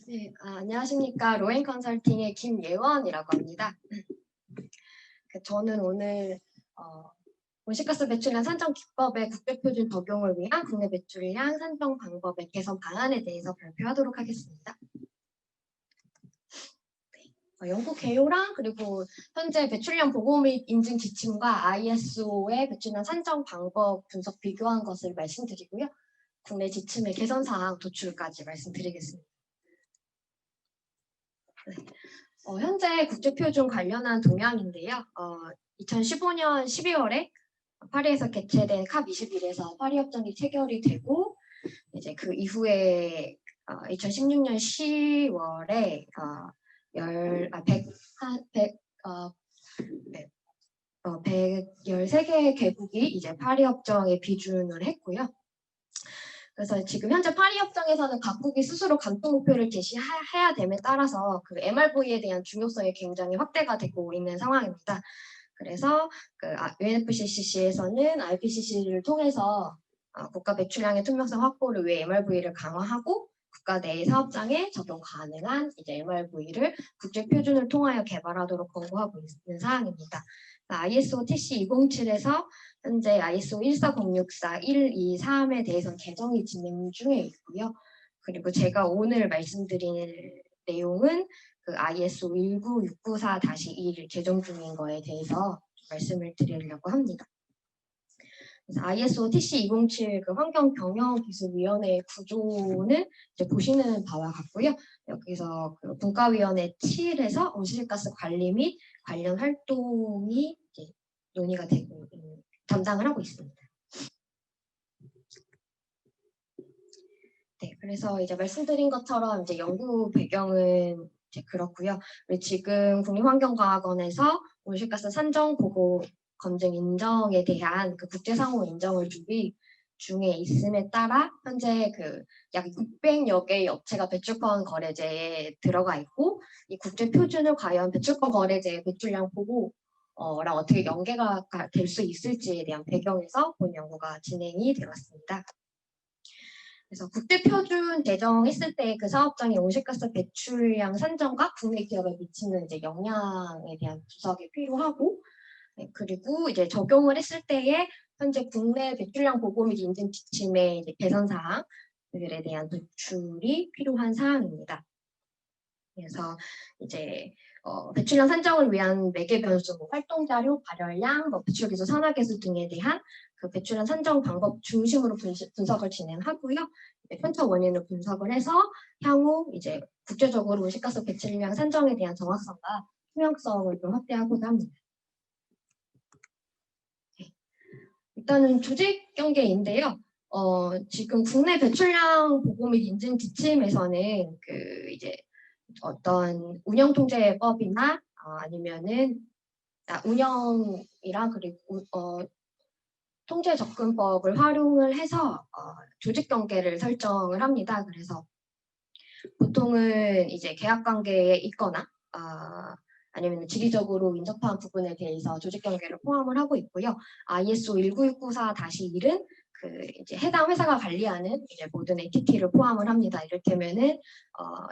네, 안녕하십니까. 로엔 컨설팅의 김예원이라고 합니다. 저는 오늘 온실가스 배출량 산정 기법의 국제표준 적용을 위한 국내 배출량 산정 방법의 개선 방안에 대해서 발표하도록 하겠습니다. 영국 개요랑 그리고 현재 배출량 보고 및 인증 지침과 ISO의 배출량 산정 방법 분석 비교한 것을 말씀드리고요. 국내 지침의 개선 사항 도출까지 말씀드리겠습니다. 네. 현재 국제표준 관련한 동향인데요. 2015년 12월에 파리에서 개최된 캅21에서 파리 협정이 체결이 되고 이제 그 이후에 2016년 10월에 113개 개국이 이제 파리 협정에 비준을 했고요. 그래서 지금 현재 파리 협정에서는 각국이 스스로 감축 목표를 제시해야 됨에 따라서 그 MRV에 대한 중요성이 굉장히 확대가 되고 있는 상황입니다. 그래서 그 UNFCCC에서는 IPCC를 통해서 국가 배출량의 투명성 확보를 위해 MRV를 강화하고 국가 내의 사업장에 적용 가능한 이제 MRV를 국제 표준을 통하여 개발하도록 권고하고 있는 사항입니다. ISO TC 207에서 현재 ISO 14064, 123에 대해서는 개정이 진행 중에 있고요. 그리고 제가 오늘 말씀드릴 내용은 그 ISO 19694-1 제정 중인 거에 대해서 말씀을 드리려고 합니다. 그래서 ISO TC 207 그 환경경영기술위원회 구조는 이제 보시는 바와 같고요. 여기서 그 분과위원회 7에서 온실가스 관리 및 관련 활동이 이제 논의가 되고 담당을 하고 있습니다. 네, 그래서 이제 말씀드린 것처럼 이제 연구 배경은 이제 그렇고요. 지금 국립환경과학원에서 온실가스 산정 보고 검증 인정에 대한 그 국제상호 인정을 준비 중에 있음에 따라 현재 그 약 600여 개의 업체가 배출권 거래제에 들어가 있고 이 국제 표준을 과연 배출권 거래제의 배출량 보고 랑 어떻게 연계가 될 수 있을지에 대한 배경에서 본 연구가 진행이 되었습니다. 그래서 국제표준 제정했을 때 그 사업장의 온실가스 배출량 산정과 국내 기업에 미치는 이제 영향에 대한 분석이 필요하고, 네, 그리고 이제 적용을 했을 때에 현재 국내 배출량 보고 및 인증 지침의 이제 개선 사항들에 대한 도출이 필요한 사항입니다. 그래서 이제 배출량 산정을 위한 매개 변수, 활동 자료, 발열량, 배출 기술, 산화 기술 등에 대한 그 배출량 산정 방법 중심으로 분석을 진행하고요. 편차 원인을 분석을 해서 향후 이제 국제적으로 온실가스 배출량 산정에 대한 정확성과 투명성을 좀 확대하고자 합니다. 네. 일단은 조직 경계인데요. 지금 국내 배출량 보고 및 인증 지침에서는 그 이제 어떤 운영통제법이나 아니면은 운영이랑 그리고 통제 접근법을 활용을 해서 조직 경계를 설정을 합니다. 그래서 보통은 이제 계약 관계에 있거나 아니면 지리적으로 인접한 부분에 대해서 조직 경계를 포함을 하고 있고요. ISO 19694-1은 그 이제 해당 회사가 관리하는 이제 모든 엔티티를 포함을 합니다. 이를테면은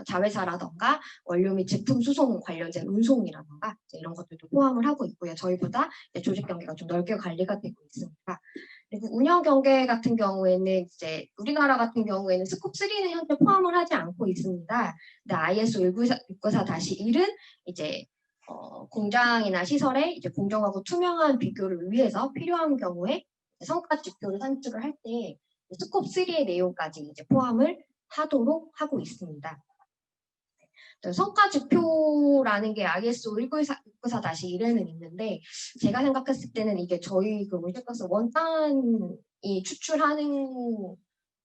자회사라던가 원료 및 제품 수송 관련된 운송이라던가 이런 것들도 포함을 하고 있고요. 저희보다 조직 경계가 좀 넓게 관리가 되고 있습니다. 그리고 운영 경계 같은 경우에는 이제 우리나라 같은 경우에는 스콥 3는 현재 포함을 하지 않고 있습니다. 근데 ISO 194-1은 이제 공장이나 시설에 이제 공정하고 투명한 비교를 위해서 필요한 경우에 성과 지표를 산출을 할 때 스콥 3의 내용까지 이제 포함을 하도록 하고 있습니다. 성과 지표라는 게 ISO 194-1에는 있는데 제가 생각했을 때는 이게 저희 그 온실가스 원단이 추출하는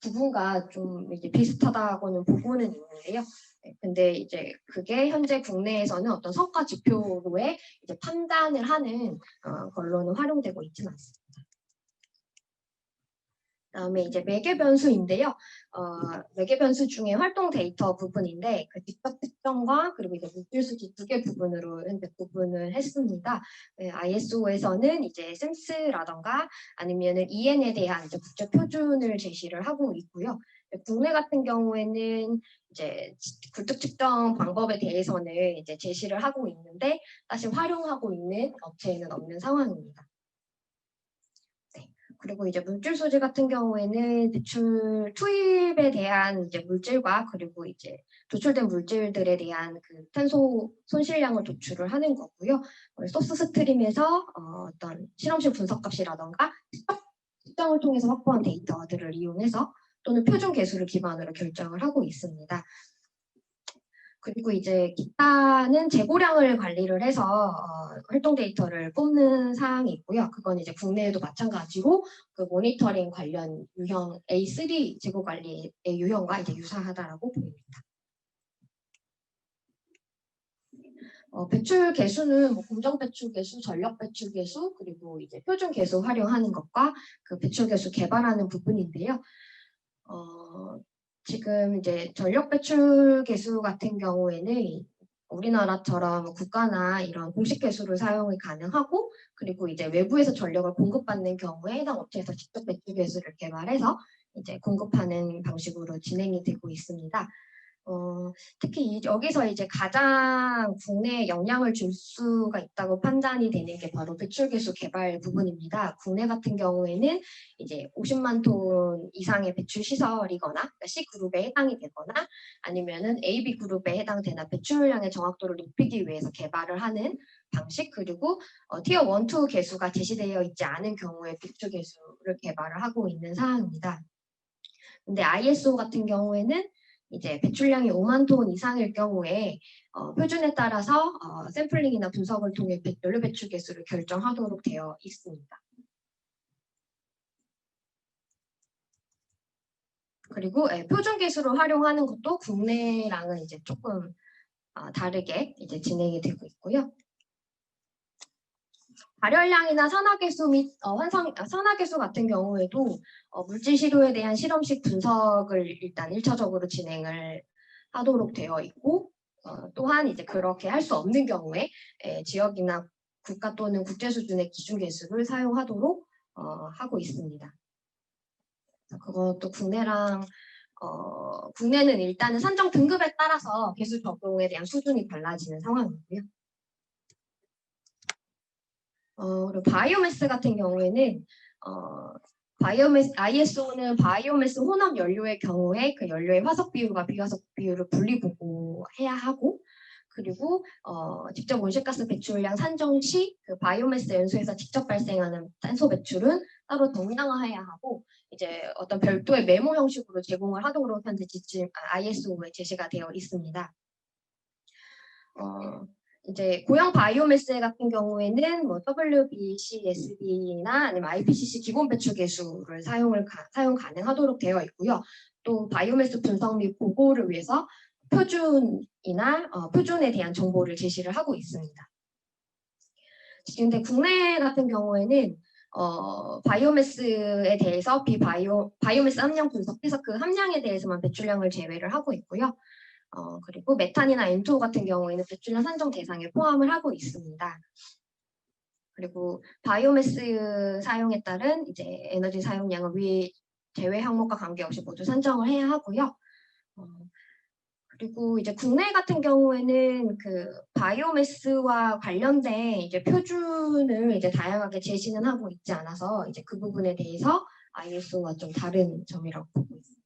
부분과 좀 이제 비슷하다고는 보고는 있는데요. 네, 근데 이제 그게 현재 국내에서는 어떤 성과 지표로의 이제 판단을 하는 걸로는 활용되고 있지는 않습니다. 그다음에 이제 매개 변수인데요. 매개 변수 중에 활동 데이터 부분인데 그 직접 특정과 그리고 이제 물질수지 두 개 부분으로 현재 구분을 했습니다. 네, ISO에서는 이제 센스라던가 아니면은 EN에 대한 이제 국제 표준을 제시를 하고 있고요. 국내 같은 경우에는 이제 굴뚝 측정 방법에 대해서는 이제 제시를 하고 있는데 사실 활용하고 있는 업체에는 없는 상황입니다. 네. 그리고 이제 물질 소재 같은 경우에는 배출 투입에 대한 이제 물질과 그리고 이제 도출된 물질들에 대한 그 탄소 손실량을 도출을 하는 거고요. 소스 스트림에서 어떤 실험실 분석값이라던가 측정을 통해서 확보한 데이터들을 이용해서 또는 표준 계수를 기반으로 결정을 하고 있습니다. 그리고 이제 기타는 재고량을 관리를 해서 활동 데이터를 뽑는 사항이 있고요. 그건 이제 국내에도 마찬가지로 그 모니터링 관련 유형 A3 재고 관리의 유형과 이제 유사하다라고 보입니다. 배출 개수는 뭐 공정 배출 개수, 전력 배출 개수, 그리고 이제 표준 개수 활용하는 것과 그 배출 개수 개발하는 부분인데요. 지금 이제 전력 배출 개수 같은 경우에는 우리나라처럼 국가나 이런 공식 개수를 사용이 가능하고 그리고 이제 외부에서 전력을 공급받는 경우에 해당 업체에서 직접 배출 개수를 개발해서 이제 공급하는 방식으로 진행이 되고 있습니다. 특히 여기서 이제 가장 국내에 영향을 줄 수가 있다고 판단이 되는 게 바로 배출개수 개발 부분입니다. 국내 같은 경우에는 이제 50만 톤 이상의 배출 시설이거나 그러니까 C그룹에 해당이 되거나 아니면은 AB 그룹에 해당되는 배출량의 정확도를 높이기 위해서 개발을 하는 방식 그리고 티어 1, 2 개수가 제시되어 있지 않은 경우에 배출 개수를 개발을 하고 있는 사항입니다. 근데 ISO 같은 경우에는 이제 배출량이 5만 톤 이상일 경우에 표준에 따라서 샘플링이나 분석을 통해 연료 배출 개수를 결정하도록 되어 있습니다. 그리고 표준 개수를 활용하는 것도 국내랑은 이제 조금 다르게 이제 진행이 되고 있고요. 발열량이나 산화계수 및 산화계수 같은 경우에도 물질 시료에 대한 실험식 분석을 일단 1차적으로 진행을 하도록 되어 있고 또한 이제 그렇게 할 수 없는 경우에 지역이나 국가 또는 국제 수준의 기준 계수를 사용하도록 하고 있습니다. 그것도 국내랑 국내는 일단은 산정 등급에 따라서 계수 적용에 대한 수준이 달라지는 상황이고요. 그리고 바이오매스 같은 경우에는 ISO는 바이오매스 혼합 연료의 경우에 그 연료의 화석 비율과 비화석 비율을 분리 보고해야 하고 그리고 직접 온실가스 배출량 산정 시 그 바이오매스 연소에서 직접 발생하는 탄소 배출은 따로 정량화해야 하고 이제 어떤 별도의 메모 형식으로 제공을 하도록 현재 ISO에 제시가 되어 있습니다. 이제 고형 바이오매스 같은 경우에는 뭐 WBCSB나 아니면 IPCC 기본 배출 계수를 사용 가능하도록 되어 있고요. 또 바이오매스 분석 및 보고를 위해서 표준이나 표준에 대한 정보를 제시를 하고 있습니다. 근데 국내 같은 경우에는 바이오매스에 대해서 바이오매스 함량 분석해서 그 함량에 대해서만 배출량을 제외를 하고 있고요. 그리고 메탄이나 N2O 같은 경우에는 배출량 산정 대상에 포함을 하고 있습니다. 그리고 바이오매스 사용에 따른 이제 에너지 사용량을 위 제외 항목과 관계없이 모두 산정을 해야 하고요. 그리고 이제 국내 같은 경우에는 그 바이오매스와 관련된 이제 표준을 이제 다양하게 제시는 하고 있지 않아서 이제 그 부분에 대해서 ISO와 좀 다른 점이라고 보고 있습니다.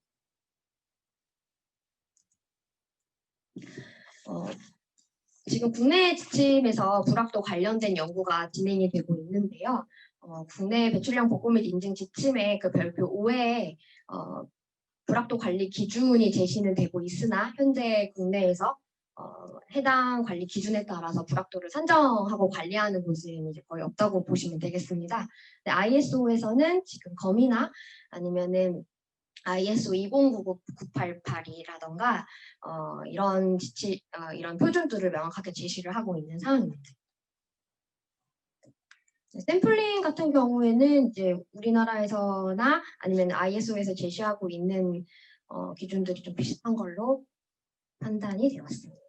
지금 국내 지침에서 불확도 관련된 연구가 진행이 되고 있는데요. 국내 배출량 보고 및 인증 지침에 그 별표 5에 불확도 관리 기준이 제시는 되고 있으나 현재 국내에서 해당 관리 기준에 따라서 불확도를 산정하고 관리하는 곳은 이제 거의 없다고 보시면 되겠습니다. ISO에서는 지금 검이나 아니면은 ISO 2099-988이라던가 이런 이런 표준들을 명확하게 제시를 하고 있는 상황입니다. 샘플링 같은 경우에는 이제 우리나라에서나 아니면 ISO에서 제시하고 있는 기준들이 좀 비슷한 걸로 판단이 되었습니다.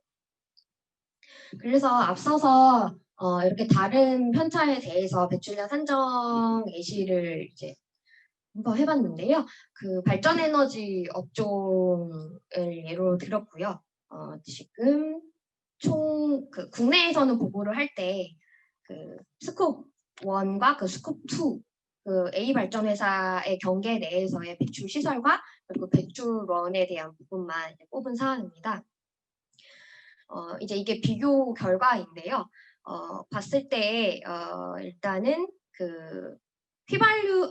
그래서 앞서서 이렇게 다른 편차에 대해서 배출량 산정 예시를 이제 한번 해봤는데요. 그 발전에너지 업종을 예로 들었고요. 지금 총 그 국내에서는 보고를 할 때 그 스콥 1과 그 스콥 2, 그 A 발전 회사의 경계 내에서의 배출 시설과 그리고 배출원에 대한 부분만 이제 뽑은 사안입니다. 이제 이게 비교 결과인데요. 봤을 때 일단은 그 휘발유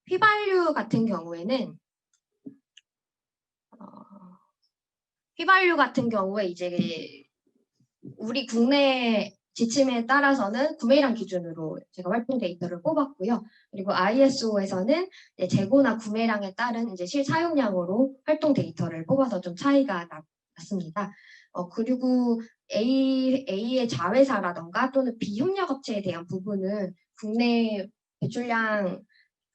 휘발유 같은 경우에는 휘발유 같은 경우에 이제 우리 국내 지침에 따라서는 구매량 기준으로 제가 활동 데이터를 뽑았고요. 그리고 ISO에서는 재고나 구매량에 따른 이제 실사용량으로 활동 데이터를 뽑아서 좀 차이가 났습니다. 그리고 A의 자회사라던가 또는 비협력업체에 대한 부분은 국내 배출량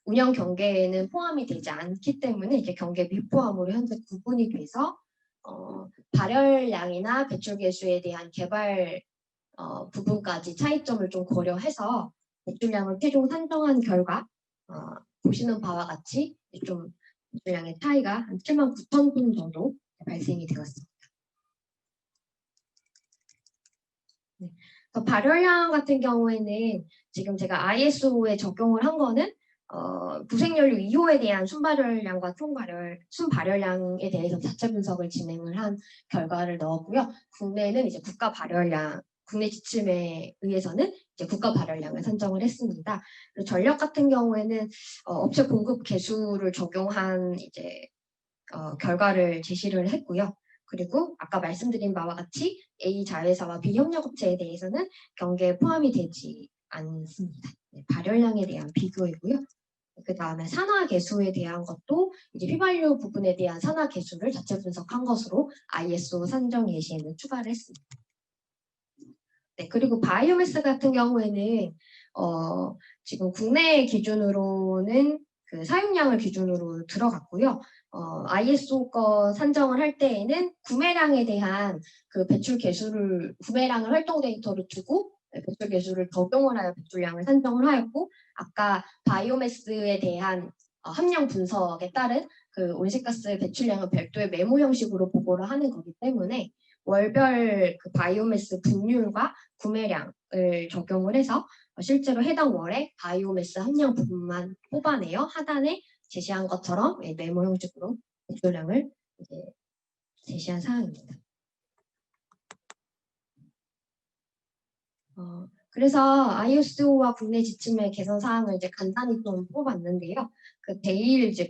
운영 경계에는 포함이 되지 않기 때문에 이제 경계 미포함으로 현재 구분이 돼서 발열량이나 배출 개수에 대한 개발 부분까지 차이점을 좀 고려해서 배출량을 최종 산정한 결과 보시는 바와 같이 좀 배출량의 차이가 한 79,000톤 정도 발생이 되었습니다. 네. 발열량 같은 경우에는 지금 제가 ISO에 적용을 한 거는 부생연료 2호에 대한 순발열량과 순발열량에 대해서 자체 분석을 진행을 한 결과를 넣었고요. 국내는 이제 국가 발열량, 국내 지침에 의해서는 이제 국가 발열량을 산정을 했습니다. 그리고 전력 같은 경우에는 업체 공급 개수를 적용한 이제 결과를 제시를 했고요. 그리고 아까 말씀드린 바와 같이 A 자회사와 비협력업체에 대해서는 경계에 포함이 되지 않습니다. 네, 발열량에 대한 비교이고요. 그 다음에 산화 개수에 대한 것도 이제 휘발유 부분에 대한 산화 개수를 자체 분석한 것으로 ISO 산정 예시에는 추가를 했습니다. 네, 그리고 바이오매스 같은 경우에는 지금 국내 기준으로는 그 사용량을 기준으로 들어갔고요. ISO 거 산정을 할 때에는 구매량에 대한 그 배출 개수를 구매량을 활동 데이터로 주고 배출 개수를 적용을 하여 배출량을 산정을 하였고 아까 바이오매스에 대한 함량 분석에 따른 그 온실가스 배출량은 별도의 메모 형식으로 보고를 하는 거기 때문에 월별 그 바이오매스 분율과 구매량을 적용을 해서 실제로 해당 월에 바이오매스 함량 부분만 뽑아내어 하단에 제시한 것처럼 메모 형식으로 배출량을 이제 제시한 사항입니다. 그래서 ISO와 국내 지침의 개선 사항을 이제 간단히 좀 뽑았는데요. 그 제일 이제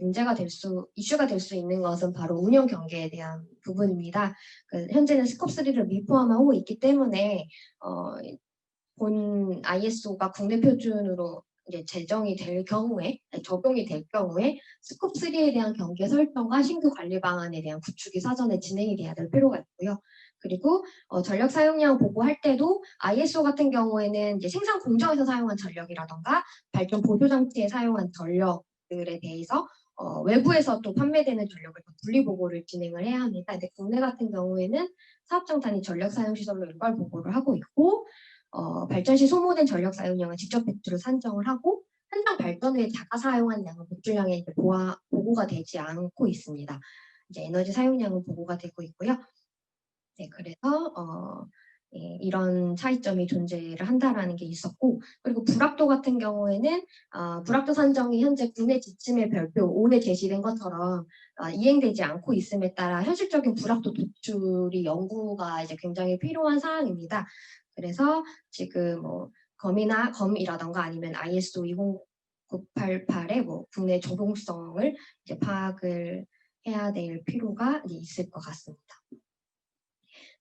이슈가 될 수 있는 것은 바로 운영 경계에 대한 부분입니다. 현재는 스콥 3를 미포함하고 있기 때문에 본 ISO가 국내 표준으로 이제 제정이 될 경우에 적용이 될 경우에 스콥 3에 대한 경계 설정과 신규 관리 방안에 대한 구축이 사전에 진행이 돼야 될 필요가 있고요. 그리고 전력 사용량 보고할 때도 ISO 같은 경우에는 이제 생산 공정에서 사용한 전력이라던가 발전 보조 장치에 사용한 전력들에 대해서 외부에서 또 판매되는 전력을 분리 보고를 진행을 해야 합니다. 근데 국내 같은 경우에는 사업장단위 전력 사용 시설로 일괄 보고를 하고 있고 발전 시 소모된 전력 사용량은 직접 배출을 산정을 하고 현장 발전 후에 자가 사용한 양은 배출량에 이제 보고가 되지 않고 있습니다. 이제 에너지 사용량은 보고가 되고 있고요. 네, 그래서 이런 차이점이 존재를 한다라는 게 있었고 그리고 불확도 같은 경우에는 불확도 산정이 현재 국내 지침의 별표 5에 제시된 것처럼 이행되지 않고 있음에 따라 현실적인 불확도 도출이 연구가 이제 굉장히 필요한 사항입니다. 그래서 지금 검이라던가 아니면 ISO 20988의 국내 적용성을 이제 파악을 해야 될 필요가 있을 것 같습니다.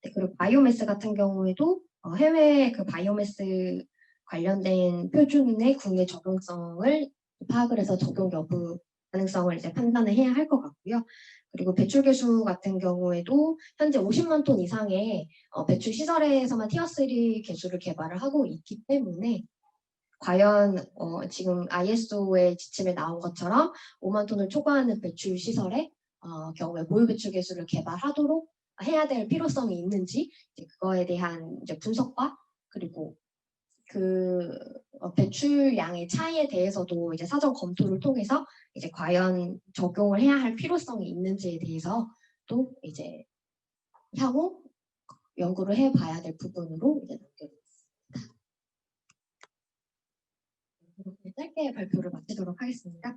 네, 그리고 바이오매스 같은 경우에도 해외 그 바이오매스 관련된 표준의 국내 적용성을 파악을 해서 적용 여부 가능성을 이제 판단을 해야 할 것 같고요. 그리고 배출 개수 같은 경우에도 현재 50만 톤 이상의 배출 시설에서만 티어3 개수를 개발을 하고 있기 때문에 과연 지금 ISO의 지침에 나온 것처럼 5만 톤을 초과하는 배출 시설의 경우에 보유 배출 개수를 개발하도록 해야 될 필요성이 있는지 그거에 대한 이제 분석과 그리고 그 배출량의 차이에 대해서도 이제 사전 검토를 통해서 이제 과연 적용을 해야 할 필요성이 있는지에 대해서 또 이제 향후 연구를 해봐야 될 부분으로 이제 남겨두겠습니다. 이렇게 짧게 발표를 마치도록 하겠습니다.